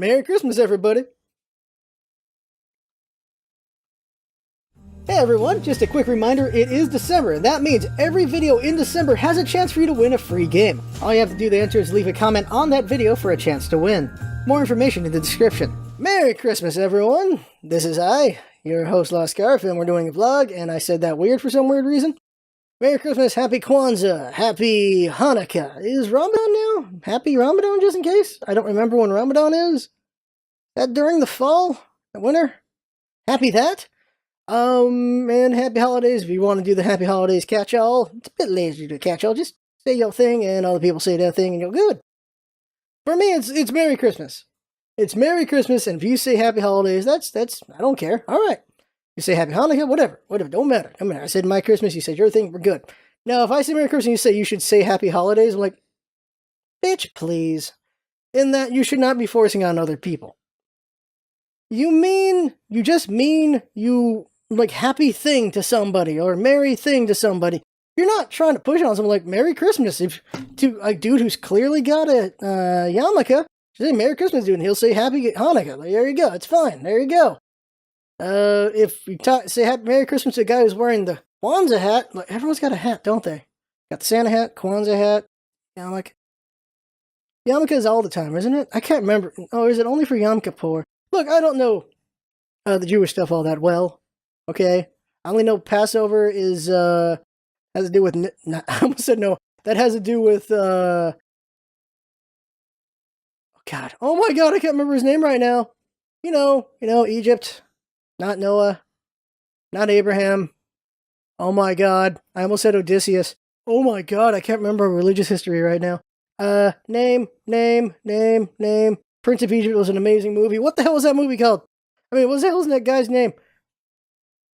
Merry Christmas, everybody! Hey everyone, just a quick reminder, it is December, and that means every video in December has a chance for you to win a free game. All you have to do to enter is leave a comment on that video for a chance to win. More information in the description. Merry Christmas, everyone! This is I, your host, Scarf, and we're doing a vlog, and I said that weird for some weird reason. Merry Christmas, Happy Kwanzaa, Happy Hanukkah. Is Ramadan now? Happy Ramadan, just in case? I don't remember when Ramadan is. Is that during the fall? The winter? Happy that? And happy holidays. If you want to do the happy holidays catch-all, it's a bit lazy to catch-all. Just say your thing, and other people say their thing, and you're good. For me, it's Merry Christmas. It's Merry Christmas, and if you say happy holidays, that's, I don't care. All right. You say happy Hanukkah, whatever, don't matter. I said my Christmas, you said your thing, we're good. Now, if I say Merry Christmas and you say you should say happy holidays, I'm like, bitch, please. In that, you should not be forcing on other people. You just mean you, like, happy thing to somebody, or merry thing to somebody. You're not trying to push on someone like Merry Christmas. If to a dude who's clearly got a yarmulke, say Merry Christmas, dude, and he'll say Happy Hanukkah. Like, there you go, it's fine, there you go. If you say Happy Merry Christmas to a guy who's wearing the Kwanzaa hat, like, everyone's got a hat, don't they? Got the Santa hat, Kwanzaa hat, yarmulke. Yarmulke is all the time, isn't it? I can't remember. Oh, is it only for Yom Kippur? Look, I don't know the Jewish stuff all that well. Okay, I only know Passover is has to do with. I almost said no. That has to do with. Oh God! Oh my God! I can't remember his name right now. You know, Egypt, not Noah, not Abraham. Oh my God! I almost said Odysseus. Oh my God! I can't remember religious history right now. Name. Prince of Egypt was an amazing movie. What the hell was that movie called? I mean, what the hell was that guy's name?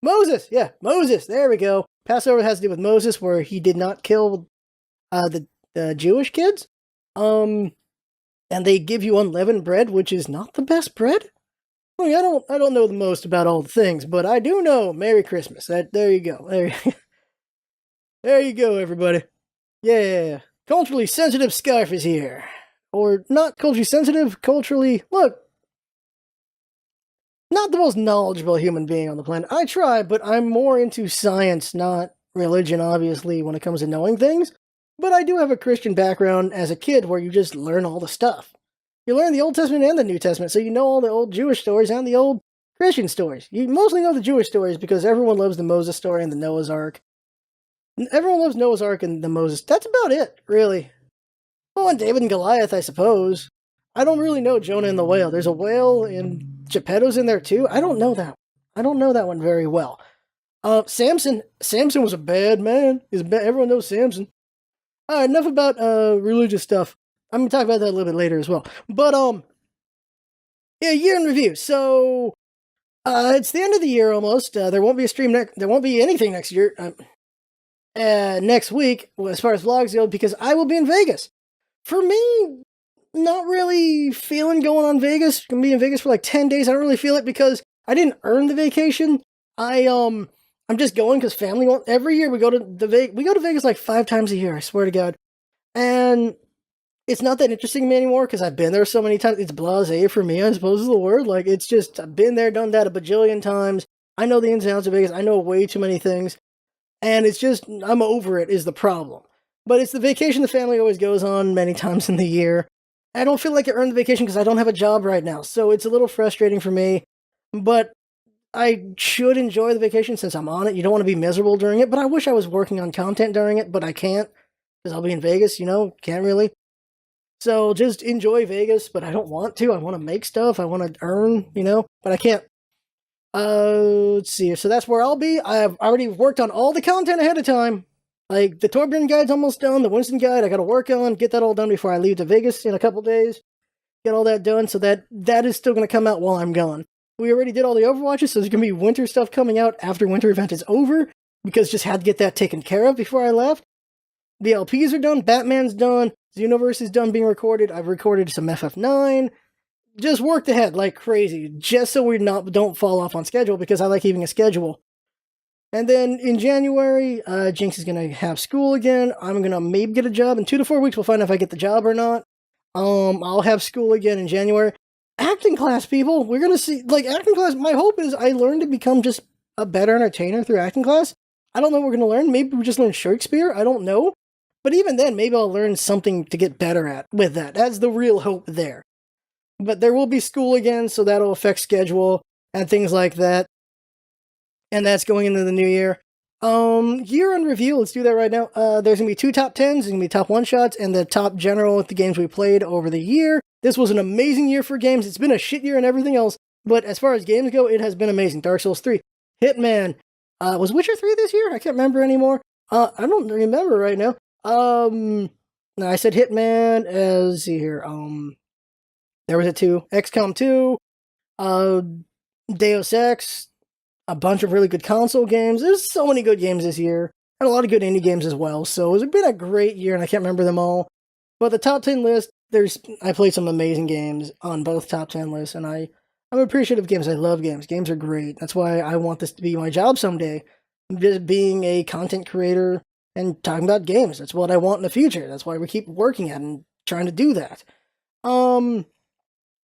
Moses! Yeah, Moses! There we go. Passover has to do with Moses, where he did not kill the Jewish kids. And they give you unleavened bread, which is not the best bread. I mean, I don't know the most about all the things, but I do know Merry Christmas. There you go. There you go, everybody. Yeah. Culturally sensitive Scarf is here. Or not culturally sensitive, culturally... Look, not the most knowledgeable human being on the planet. I try, but I'm more into science, not religion, obviously, when it comes to knowing things. But I do have a Christian background as a kid where you just learn all the stuff. You learn the Old Testament and the New Testament, so you know all the old Jewish stories and the old Christian stories. You mostly know the Jewish stories because everyone loves the Moses story and the Noah's Ark. Everyone loves Noah's Ark and the Moses. That's about it, really. Oh, and David and Goliath, I suppose. I don't really know Jonah and the whale. There's a whale and Geppetto's in there too. I don't know that. I don't know that one very well. Samson. Samson was a bad man. Everyone knows Samson. All right, enough about religious stuff. I'm gonna talk about that a little bit later as well. But yeah, year in review. So it's the end of the year almost. There won't be a stream there won't be anything next year. Next week, as far as vlogs go, because I will be in Vegas. For me, not really feeling going on Vegas. Gonna be in Vegas for like 10 days. I don't really feel it because I didn't earn the vacation. I'm just going because family won't. Every year we go to Vegas like 5 times a year. I swear to God, and it's not that interesting to me anymore because I've been there so many times. It's blasé for me, I suppose is the word. Like, it's just, I've been there, done that a bajillion times. I know the ins and outs of Vegas. I know way too many things, and it's just, I'm over it is the problem. But it's the vacation the family always goes on many times in the year. I don't feel like I earned the vacation because I don't have a job right now, so it's a little frustrating for me. But I should enjoy the vacation since I'm on it. You don't want to be miserable during it, but I wish I was working on content during it, but I can't because I'll be in Vegas, can't really. So just enjoy Vegas, but I don't want to. I want to make stuff. I want to earn, but I can't. Let's see. So that's where I'll be. I've already worked on all the content ahead of time. Like, the Torbjorn guide's almost done. The Winston guide, I got to work on, get that all done before I leave to Vegas in a couple days. Get all that done, so that is still going to come out while I'm gone. We already did all the Overwatches, so there's going to be winter stuff coming out after winter event is over, because just had to get that taken care of before I left. The LPs are done, Batman's done, Xenoverse is done being recorded, I've recorded some FF9. Just worked ahead like crazy, just so we don't fall off on schedule, because I like keeping a schedule. And then in January, Jinx is going to have school again. I'm going to maybe get a job. In 2 to 4 weeks, we'll find out if I get the job or not. I'll have school again in January. acting class, people. We're gonna see, like, acting class. My hope is I learn to become just a better entertainer through acting class. I don't know what we're gonna learn. Maybe we just learn Shakespeare. I don't know. But even then, maybe I'll learn something to get better at with that. That's the real hope there. But there will be school again, so that'll affect schedule and things like that. And that's going into the new year. Year in review, let's do that right now. There's gonna be 2 top 10s, there's gonna be top one-shots, and the top general with the games we played over the year. This was an amazing year for games. It's been a shit year and everything else, but as far as games go, it has been amazing. Dark Souls 3, Hitman, was Witcher 3 this year? I can't remember anymore. I don't remember right now. No, I said Hitman, let's see here, there was a 2, XCOM 2, Deus Ex, a bunch of really good console games. There's so many good games this year, and a lot of good indie games as well. So it's been a great year, and I can't remember them all. But the top 10 list, I played some amazing games on both top 10 lists, and I'm appreciative of games. I love games. Games are great. That's why I want this to be my job someday, just being a content creator and talking about games. That's what I want in the future. That's why we keep working at and trying to do that.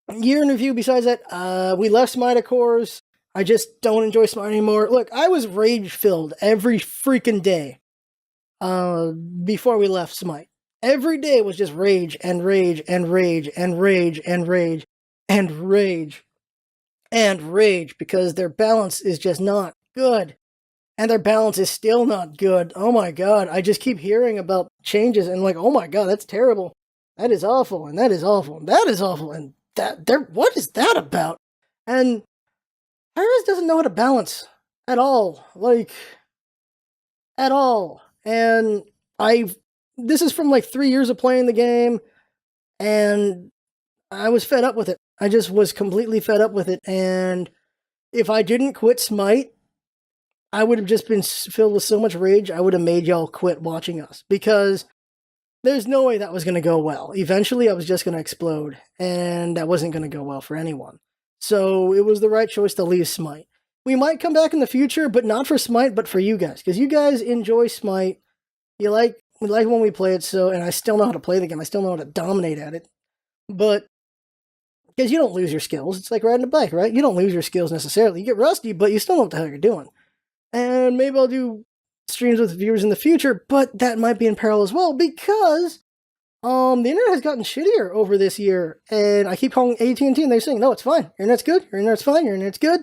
Year in review, besides that, we left Smite, of course. I just don't enjoy Smite anymore. Look, I was rage-filled every freaking day before we left Smite. Every day was just rage and rage and rage and rage and rage and rage and rage because their balance is just not good. And their balance is still not good. Oh my god, I just keep hearing about changes and like, oh my god, that's terrible. That is awful, and that is awful, and that is awful, and what is that about? And Harris doesn't know how to balance at all, like, at all. And this is from like 3 years of playing the game, and I was fed up with it. I just was completely fed up with it, and if I didn't quit Smite, I would have just been filled with so much rage, I would have made y'all quit watching us, because there's no way that was going to go well. Eventually, I was just going to explode, and that wasn't going to go well for anyone. So it was the right choice to leave Smite. We might come back in the future, but not for Smite, but for you guys, because you guys enjoy Smite. We like when we play it, so, and I still know how to play the game. I still know how to dominate at it. But, because you don't lose your skills. It's like riding a bike, right? You don't lose your skills necessarily. You get rusty, but you still know what the hell you're doing. And maybe I'll do streams with viewers in the future, but that might be in parallel as well, because the internet has gotten shittier over this year, and I keep calling AT&T, and they're saying, no, it's fine. Your internet's good. Your internet's fine. Your internet's good.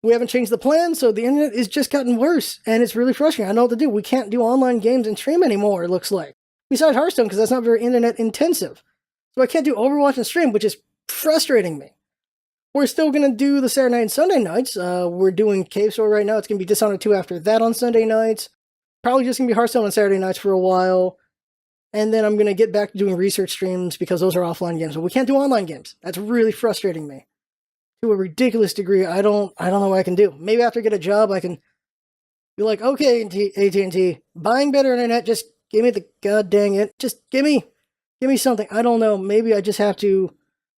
We haven't changed the plan, so the internet is just gotten worse, and it's really frustrating. I know what to do. We can't do online games and stream anymore, it looks like. Besides Hearthstone, because that's not very internet intensive. So I can't do Overwatch and stream, which is frustrating me. We're still going to do the Saturday night and Sunday nights. We're doing Cave Story right now. It's going to be Dishonored 2 after that on Sunday nights. Probably just going to be Hearthstone on Saturday nights for a while. And then I'm going to get back to doing research streams because those are offline games. But we can't do online games. That's really frustrating me. To a ridiculous degree, I don't know what I can do. Maybe after I get a job, I can be like, okay, AT&T, buying better internet, just give me the god dang it. Just give me something. I don't know. Maybe I just have to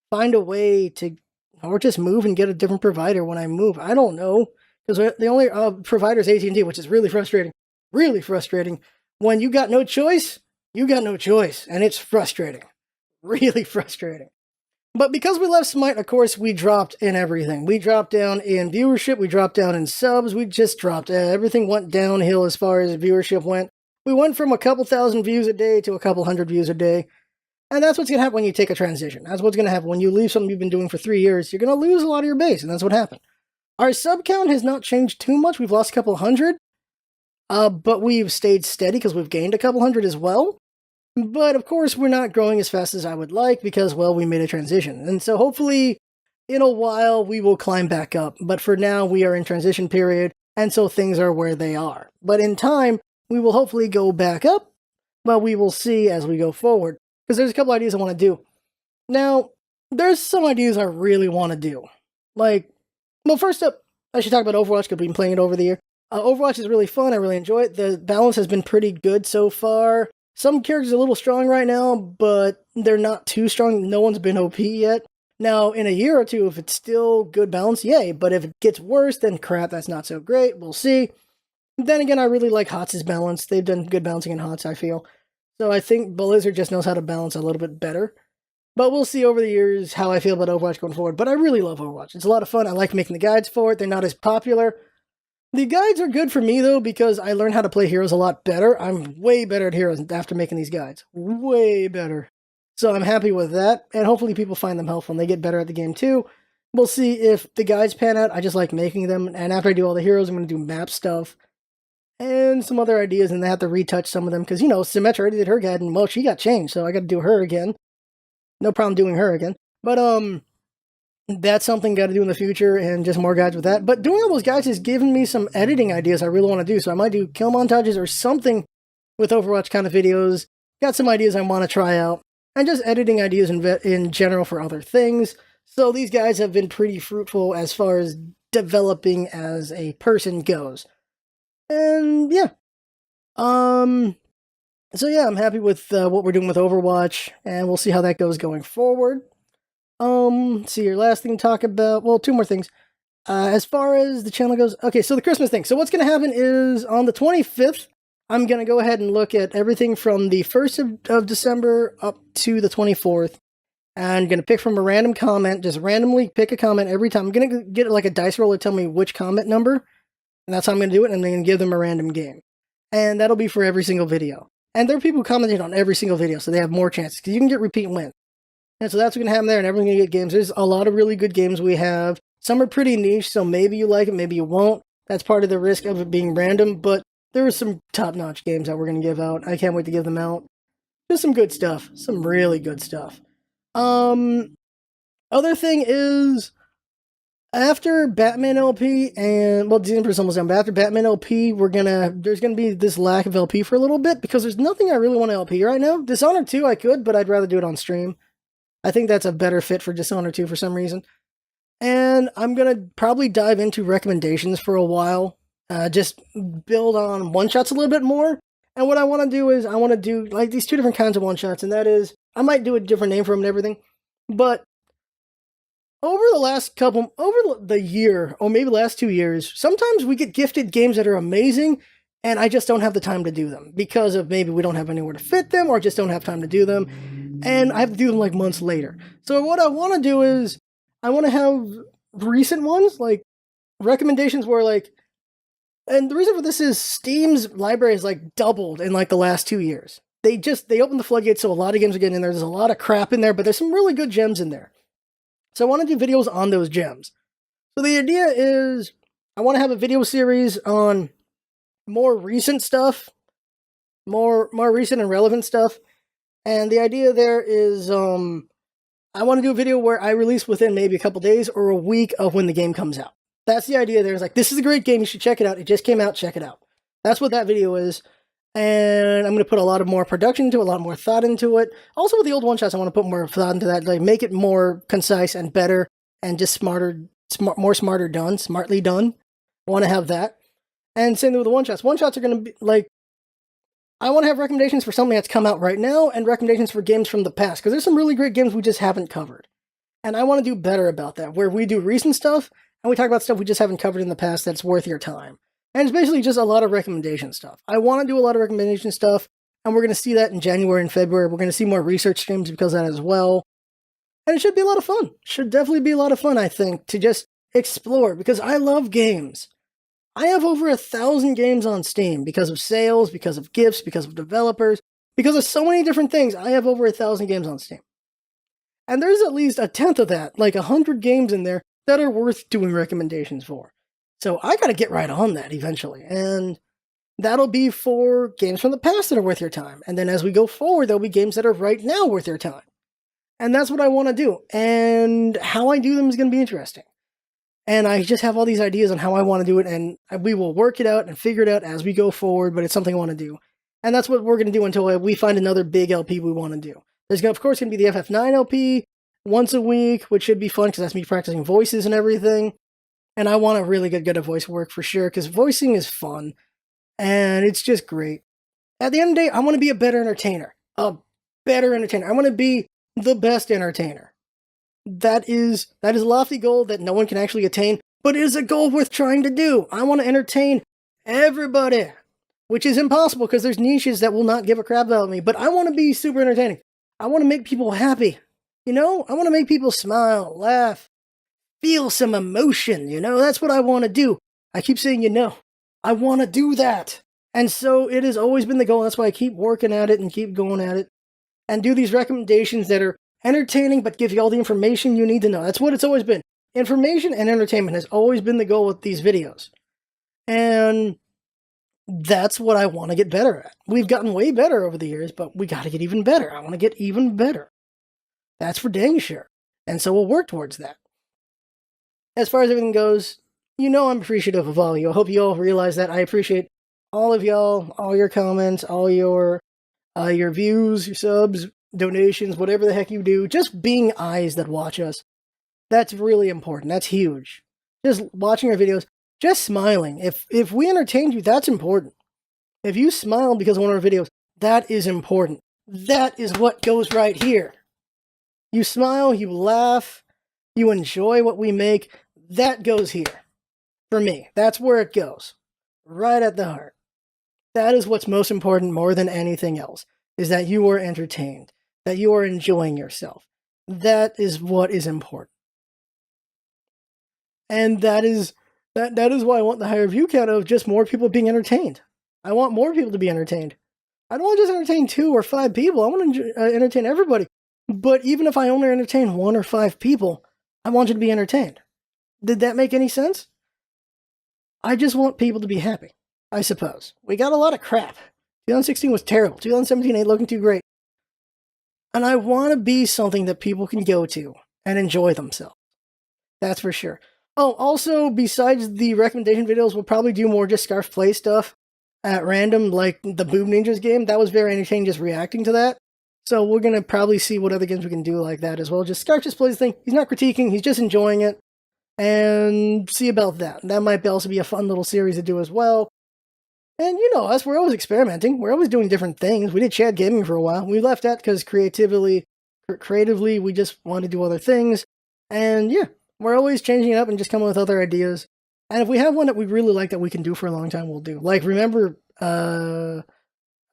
find a way to, or just move and get a different provider when I move. I don't know. Because the only provider is AT&T, which is really frustrating. Really frustrating. When you got no choice, you got no choice. And it's frustrating. Really frustrating. But because we left Smite, of course, we dropped in everything. We dropped down in viewership. We dropped down in subs. We just dropped. Everything went downhill as far as viewership went. We went from a couple thousand views a day to a couple hundred views a day. And that's what's going to happen when you take a transition. That's what's going to happen when you leave something you've been doing for 3 years. You're going to lose a lot of your base, and that's what happened. Our sub count has not changed too much. We've lost a couple hundred. But we've stayed steady because we've gained a couple hundred as well. But, of course, we're not growing as fast as I would like because, well, we made a transition. And so, hopefully, in a while, we will climb back up. But for now, we are in transition period, and so things are where they are. But in time, we will hopefully go back up, but we will see as we go forward. Because there's a couple ideas I want to do. Now, there's some ideas I really want to do. Like, well, first up, I should talk about Overwatch because we've been playing it over the year. Overwatch is really fun. I really enjoy it. The balance has been pretty good so far. Some characters are a little strong right now, but they're not too strong. No one's been OP yet. Now, in a year or two, if it's still good balance, yay. But if it gets worse, then crap, that's not so great. We'll see. Then again, I really like HOTS' balance. They've done good balancing in HOTS, I feel. So I think Blizzard just knows how to balance a little bit better. But we'll see over the years how I feel about Overwatch going forward. But I really love Overwatch. It's a lot of fun. I like making the guides for it. They're not as popular. The guides are good for me, though, because I learned how to play heroes a lot better. I'm way better at heroes after making these guides. Way better. So I'm happy with that. And hopefully people find them helpful and they get better at the game, too. We'll see if the guides pan out. I just like making them. And after I do all the heroes, I'm going to do map stuff. And some other ideas, and they have to retouch some of them. Because, Symmetra already did her guide, and, well, she got changed. So I got to do her again. No problem doing her again. But, that's something got to do in the future, and just more guides with that. But doing all those guides has given me some editing ideas I really want to do. So I might do kill montages or something with Overwatch kind of videos. Got some ideas I want to try out. And just editing ideas in general for other things. So these guys have been pretty fruitful as far as developing as a person goes. And yeah. So yeah, I'm happy with what we're doing with Overwatch, and we'll see how that goes going forward. See your last thing to talk about. Well, two more things. As far as the channel goes, okay, so the Christmas thing. So what's going to happen is on the 25th, I'm going to go ahead and look at everything from the 1st of December up to the 24th. And I'm going to pick from a random comment, just randomly pick a comment every time. I'm going to get like a dice roll to tell me which comment number. And that's how I'm going to do it. And I'm going to give them a random game. And that'll be for every single video. And there are people who commented on every single video, so they have more chances. Because you can get repeat wins. And so that's what's going to happen there, and everyone's going to get games. There's a lot of really good games we have. Some are pretty niche, so maybe you like it, maybe you won't. That's part of the risk of it being random, but there are some top-notch games that we're going to give out. I can't wait to give them out. Just some good stuff. Some really good stuff. Other thing is, after Batman LP and, well, Xenoverse almost done, but after Batman LP, there's gonna be this lack of LP for a little bit, because there's nothing I really want to LP right now. Dishonored 2 I could, but I'd rather do it on stream. I think that's a better fit for Dishonored 2 for some reason. And I'm gonna probably dive into recommendations for a while. Just build on one-shots a little bit more. And what I want to do is, I want to do, like, these two different kinds of one-shots, and that is, I might do a different name for them and everything, but over the year, or maybe the last 2 years, sometimes we get gifted games that are amazing, and I just don't have the time to do them, because of maybe we don't have anywhere to fit them, or just don't have time to do them, and I have to do them like months later. So what I want to do is, I want to have recent ones, like, recommendations where, like, and the reason for this is Steam's library has, like, doubled in, like, the last 2 years. They opened the floodgates, so a lot of games are getting in there. There's a lot of crap in there, but there's some really good gems in there. So I want to do videos on those gems. So the idea is, I want to have a video series on more recent stuff, more recent and relevant stuff. And the idea there is, I want to do a video where I release within maybe a couple days or a week of when the game comes out. That's the idea there. It's like, this is a great game, you should check it out. It just came out, check it out. That's what that video is. And I'm going to put a lot of more production into it, a lot more thought into it. Also with the old one-shots, I want to put more thought into that, like make it more concise and better and just smartly done. I want to have that. And same thing with the one-shots. One-shots are going to be, like, I want to have recommendations for something that's come out right now and recommendations for games from the past, because there's some really great games we just haven't covered. And I want to do better about that, where we do recent stuff and we talk about stuff we just haven't covered in the past that's worth your time. And it's basically just a lot of recommendation stuff. I want to do a lot of recommendation stuff, and we're going to see that in January and February. We're going to see more research streams because of that as well. And it should be a lot of fun. Should definitely be a lot of fun, I think, to just explore, because I love games. I have over 1,000 games on Steam because of sales, because of gifts, because of developers, because of so many different things. I have over 1,000 games on Steam. And there's at least a tenth of that, like 100 games in there, that are worth doing recommendations for. So I got to get right on that eventually. And that'll be for games from the past that are worth your time. And then as we go forward, there'll be games that are right now worth your time. And that's what I want to do. And how I do them is going to be interesting. And I just have all these ideas on how I want to do it. And we will work it out and figure it out as we go forward. But it's something I want to do. And that's what we're going to do until we find another big LP we want to do. There's, of course, going to be the FF9 LP once a week, which should be fun because that's me practicing voices and everything. And I want to really get good at voice work for sure, because voicing is fun. And it's just great. At the end of the day, I want to be a better entertainer. A better entertainer. I want to be the best entertainer. That is a lofty goal that no one can actually attain, but it is a goal worth trying to do. I want to entertain everybody, which is impossible because there's niches that will not give a crap about me, but I want to be super entertaining. I want to make people happy. You know, I want to make people smile, laugh, feel some emotion, you know? That's what I want to do. I keep saying, you know, I want to do that. And so it has always been the goal. That's why I keep working at it and keep going at it and do these recommendations that are entertaining but give you all the information you need to know. That's what it's always been. Information and entertainment has always been the goal with these videos. And that's what I want to get better at. We've gotten way better over the years, but we got to get even better. I want to get even better. That's for dang sure. And so we'll work towards that. As far as everything goes, you know I'm appreciative of all of you. I hope you all realize that. I appreciate all of y'all, all your comments, all your views, your subs, donations, whatever the heck you do. Just being eyes that watch us. That's really important. That's huge. Just watching our videos, just smiling. If we entertained you, that's important. If you smile because of one of our videos, that is important. That is what goes right here. You smile, you laugh, you enjoy what we make. That goes here. For me, that's where it goes. Right at the heart. That is what's most important more than anything else, is that you are entertained, that you are enjoying yourself. That is what is important. And that is why I want the higher view count of just more people being entertained. I want more people to be entertained. I don't want to just entertain 2 or 5 people. I want to entertain everybody. But even if I only entertain 1 or 5 people, I want you to be entertained. Did that make any sense? I just want people to be happy, I suppose. We got a lot of crap. 2016 was terrible. 2017 ain't looking too great. And I want to be something that people can go to and enjoy themselves. That's for sure. Oh, also, besides the recommendation videos, we'll probably do more just Scarf play stuff at random, like the Boob Ninjas game. That was very entertaining, just reacting to that. So we're going to probably see what other games we can do like that as well. Just Scarf just plays the thing. He's not critiquing, he's just enjoying it. And see about that. That might also be a fun little series to do as well. And you know us, we're always experimenting. We're always doing different things. We did Chad Gaming for a while. We left that because creatively, we just want to do other things. And yeah, we're always changing it up and just coming with other ideas. And if we have one that we really like that we can do for a long time, we'll do. Like, remember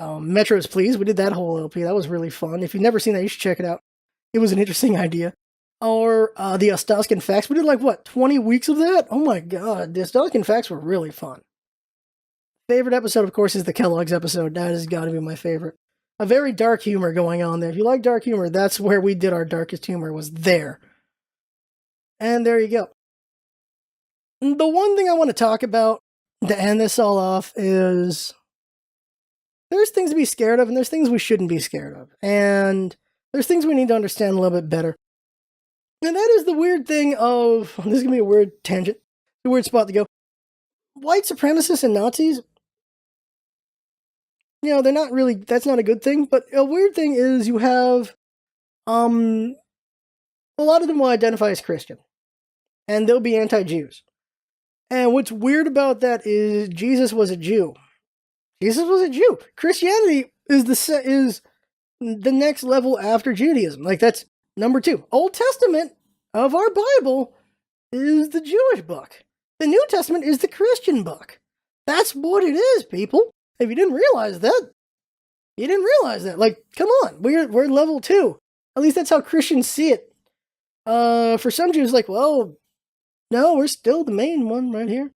Metro's Please? We did that whole LP. That was really fun. If you've never seen that, you should check it out. It was an interesting idea. Or the Ostoskin Facts. We did like, what, 20 weeks of that? Oh my god, the Ostoskin Facts were really fun. Favorite episode, of course, is the Kellogg's episode. That has got to be my favorite. A very dark humor going on there. If you like dark humor, that's where we did our darkest humor, was there. And there you go. The one thing I want to talk about to end this all off is there's things to be scared of and there's things we shouldn't be scared of. And there's things we need to understand a little bit better. And that is the weird thing of, this is going to be a weird tangent, a weird spot to go. White supremacists and Nazis, you know, they're not really, that's not a good thing, but a weird thing is you have, a lot of them will identify as Christian, and they'll be anti-Jews. And what's weird about that is Jesus was a Jew. Jesus was a Jew. Christianity is the next level after Judaism. Like, that's number 2. Old Testament of our Bible is the Jewish book. The New Testament is the Christian book. That's what it is, people. If you didn't realize that, you didn't realize that. Like, come on, we're level 2. At least that's how Christians see it. For some Jews, like, well, no, we're still the main one right here.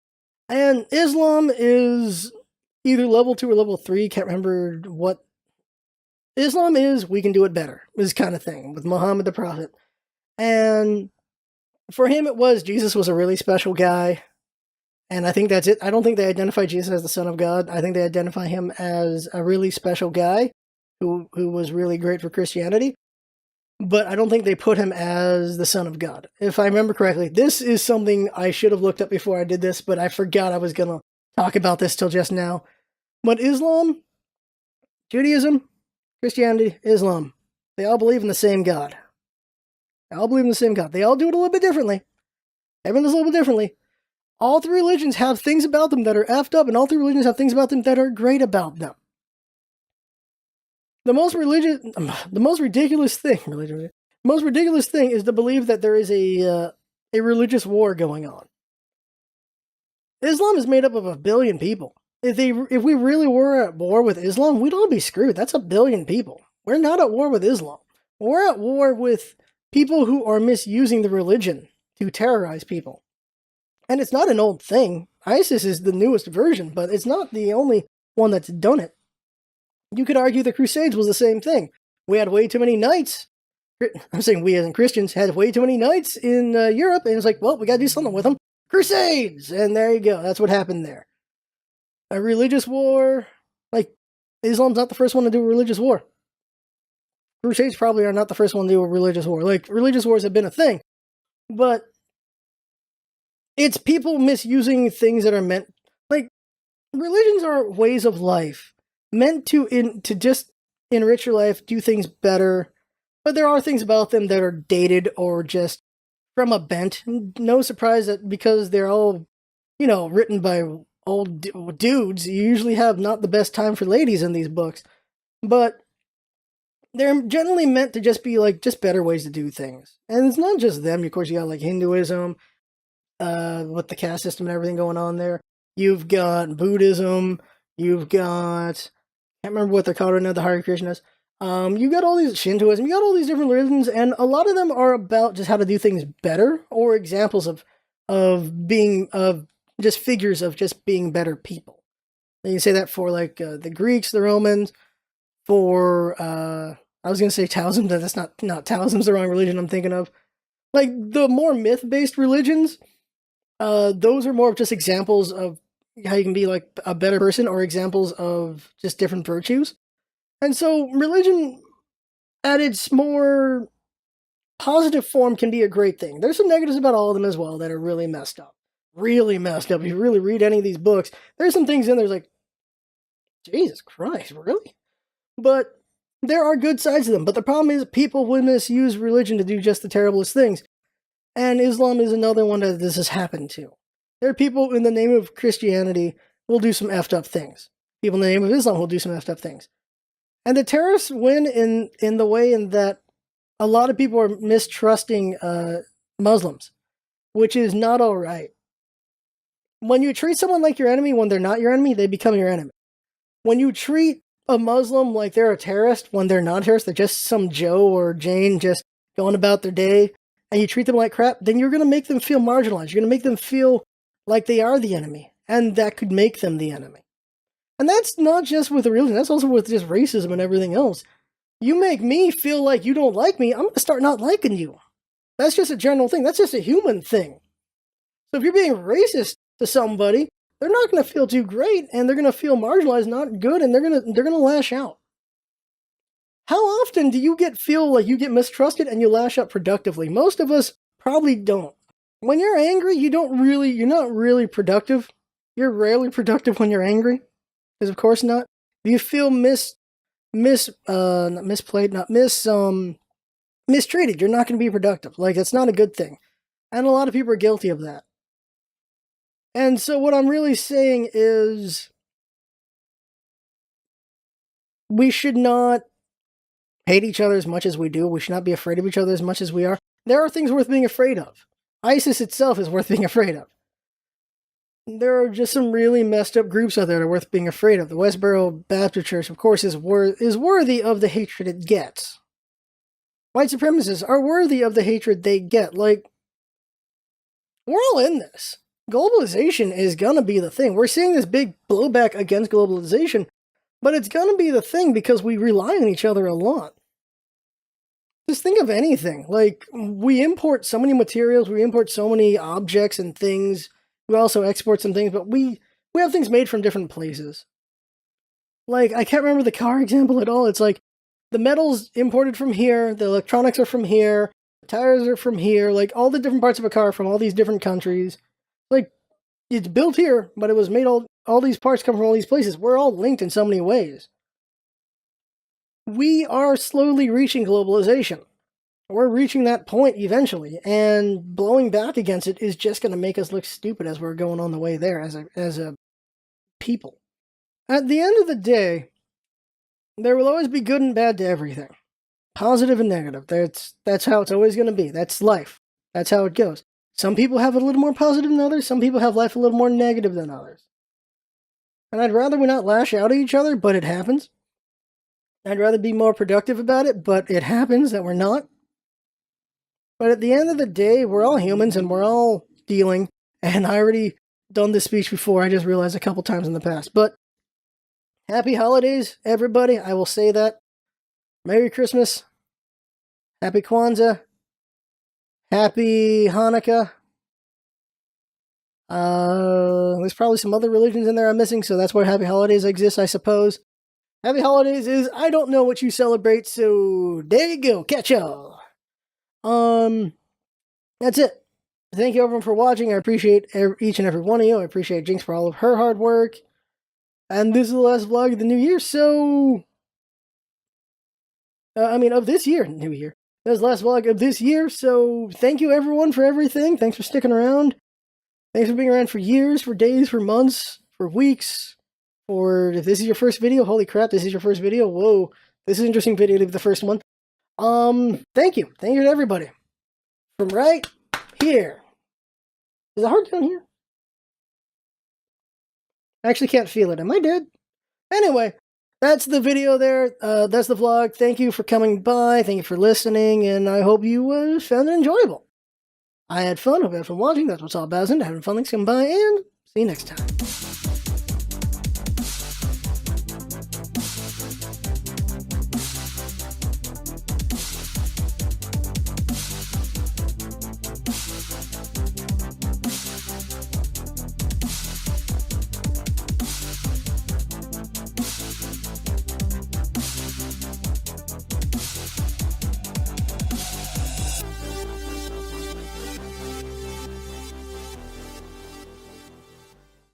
And Islam is either level 2 or level 3. Can't remember what. Islam is, we can do it better, this kind of thing, with Muhammad the Prophet. And for him, it was, Jesus was a really special guy. And I think that's it. I don't think they identify Jesus as the Son of God. I think they identify him as a really special guy who was really great for Christianity. But I don't think they put him as the Son of God. If I remember correctly, this is something I should have looked up before I did this, but I forgot I was going to talk about this till just now. But Islam, Judaism, Christianity, Islam, they all believe in the same God. They all believe in the same God. They all do it a little bit differently. Everyone does a little bit differently. All 3 religions have things about them that are effed up, and all 3 religions have things about them that are great about them. The most ridiculous thing is to believe that there is a religious war going on. Islam is made up of 1 billion people. If we really were at war with Islam, we'd all be screwed. That's 1 billion people. We're not at war with Islam. We're at war with people who are misusing the religion to terrorize people. And it's not an old thing. ISIS is the newest version, but it's not the only one that's done it. You could argue the Crusades was the same thing. We had way too many knights. I'm saying we as in Christians had way too many knights in Europe, and it's like, well, we gotta do something with them. Crusades! And there you go. That's what happened there. A religious war, like, Islam's not the first one to do a religious war. Crusades probably are not the first one to do a religious war. Like, religious wars have been a thing, but it's people misusing things that are meant, like, religions are ways of life, meant to just enrich your life, do things better, but there are things about them that are dated or just from a bent. No surprise that because they're all, written by old dudes, you usually have not the best time for ladies in these books, but they're generally meant to just be like just better ways to do things. And it's not just them. Of course, you got like Hinduism, with the caste system and everything going on there. You've got Buddhism. You've got, I can't remember what they're called right now, the Hare Krishnas. You got all these Shintoism. You got all these different religions, and a lot of them are about just how to do things better, or examples of being just figures of just being better people. And you say that for like the Greeks, the Romans, for I was gonna say Taoism, but that's not Taoism's the wrong religion I'm thinking of. Like the more myth-based religions, those are more of just examples of how you can be like a better person, or examples of just different virtues. And so religion at its more positive form can be a great thing. There's some negatives about all of them as well that are really messed up. Really messed up. If you really read any of these books, there's some things in there like, Jesus Christ, really? But there are good sides to them. But the problem is people will misuse religion to do just the terriblest things. And Islam is another one that this has happened to. There are people in the name of Christianity will do some effed up things. People in the name of Islam will do some effed up things. And the terrorists win in the way in that a lot of people are mistrusting Muslims, which is not all right. When you treat someone like your enemy when they're not your enemy, they become your enemy. When you treat a Muslim like they're a terrorist when they're not a terrorist, they're just some Joe or Jane just going about their day, and you treat them like crap, then you're going to make them feel marginalized. You're going to make them feel like they are the enemy, and that could make them the enemy. And that's not just with religion, that's also with just racism and everything else. You make me feel like you don't like me, I'm going to start not liking you. That's just a general thing. That's just a human thing. So if you're being racist to somebody, they're not going to feel too great, and they're going to feel marginalized, not good, and they're going to lash out. How often do you feel like you get mistrusted and you lash out productively? Most of us probably don't. When you're angry, you're not really productive. You're rarely productive when you're angry. Because of course not. If you feel mistreated, you're not going to be productive. Like, that's not a good thing. And a lot of people are guilty of that. And so what I'm really saying is we should not hate each other as much as we do. We should not be afraid of each other as much as we are. There are things worth being afraid of. ISIS itself is worth being afraid of. There are just some really messed up groups out there that are worth being afraid of. The Westboro Baptist Church, of course, is worthy of the hatred it gets. White supremacists are worthy of the hatred they get. Like, we're all in this. Globalization is gonna be the thing. We're seeing this big blowback against globalization, but it's gonna be the thing because we rely on each other a lot. Just think of anything. Like, we import so many materials, we import so many objects and things. We also export some things, but we have things made from different places. Like, I can't remember the car example at all. It's like, the metal's imported from here, the electronics are from here, the tires are from here, like, all the different parts of a car from all these different countries. Like, it's built here, but it was made all these parts come from all these places. We're all linked in so many ways. We are slowly reaching globalization. We're reaching that point eventually, and blowing back against it is just going to make us look stupid as we're going on the way there as a people. At the end of the day, there will always be good and bad to everything. Positive and negative. That's how it's always going to be. That's life. That's how it goes. Some people have it a little more positive than others. Some people have life a little more negative than others. And I'd rather we not lash out at each other, but it happens. I'd rather be more productive about it, but it happens that we're not. But at the end of the day, we're all humans and we're all dealing. And I already done this speech before. I just realized a couple times in the past. But happy holidays, everybody. I will say that. Merry Christmas. Happy Kwanzaa. Happy Hanukkah. There's probably some other religions in there I'm missing, so that's why Happy Holidays exists, I suppose. Happy Holidays is, I don't know what you celebrate, so there you go, catch y'all. That's it. Thank you everyone for watching. I appreciate each and every one of you. I appreciate Jinx for all of her hard work. And this is the last vlog of the new year, so... of this year, new year. That was the last vlog of this year, so thank you everyone for everything. Thanks for sticking around. Thanks for being around for years, for days, for months, for weeks, for if this is your first video, holy crap, this is your first video, whoa, this is an interesting video to be the first one. Thank you to everybody. From right here. Is it hard down here? I actually can't feel it, am I dead? Anyway, that's the video there, that's the vlog. Thank you for coming by, thank you for listening, and I hope you found it enjoyable. I had fun, hope you had fun watching, that's what's all about, having fun, thanks for coming by, and see you next time.